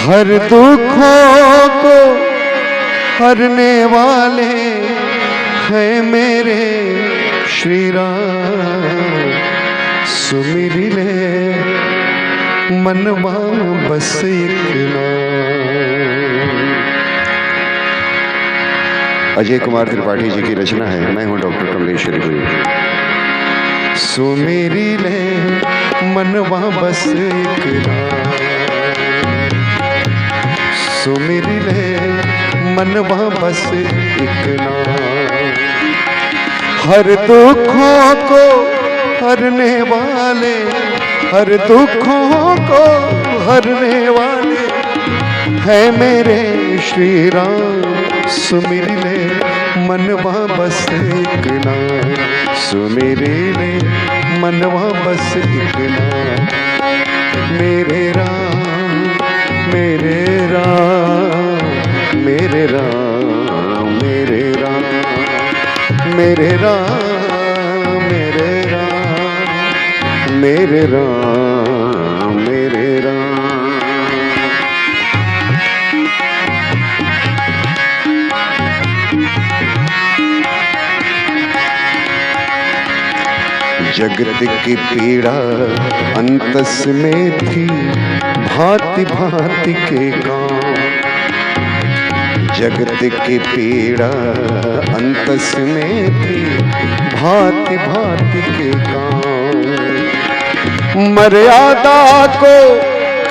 हर दुखों को हरने वाले हैं मेरे श्री राम। सुमिरी ले मनवा बस एक नाम। अजय कुमार त्रिपाठी जी की रचना है, मैं हूं डॉक्टर कमलेश्वरी गुरु। सुमिरी ले मनवा बस एक नाम, सुमिरी ले मनवा बस एक नाम। हर दुखों को हरने वाले, हर दुखों को हरने वाले है मेरे श्री राम। सुमिरी ले मनवा बस एक नाम, सुमिरी ले मनवा बस एक नाम। मेरे राम मेरे राम मेरे राम मेरे राम मेरे राम मेरे राम मेरे राम मेरे राम। जगत की पीड़ा अंतस में थी भांति भांति के काम। जगत की पीड़ा अंतस में थी भांति भांति के काम। मर्यादा को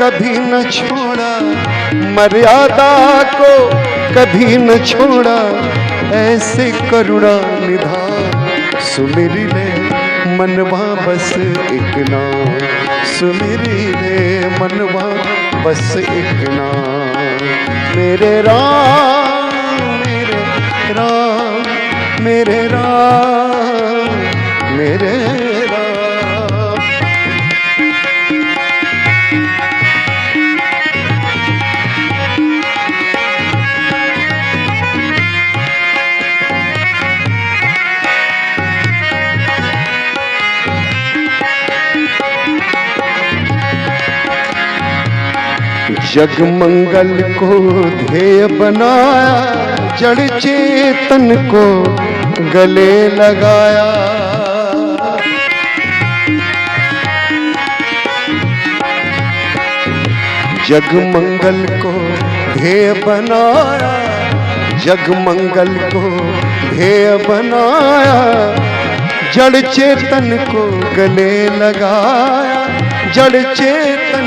कभी न छोड़ा, मर्यादा को कभी न छोड़ा, ऐसे करुणा निधान। सुमिरी ले मनवा बस एक नाम, सुमिरी ले मनवा बस एक नाम। मेरे राम मेरे राम मेरे राम मेरे राम। जग मंगल को ध्येय बनाया, जड़ चेतन को गले लगाया। जग मंगल को ध्येय बनाया, जग मंगल को ध्येय बनाया, जड़ चेतन को गले लगाया। जड़ चेतन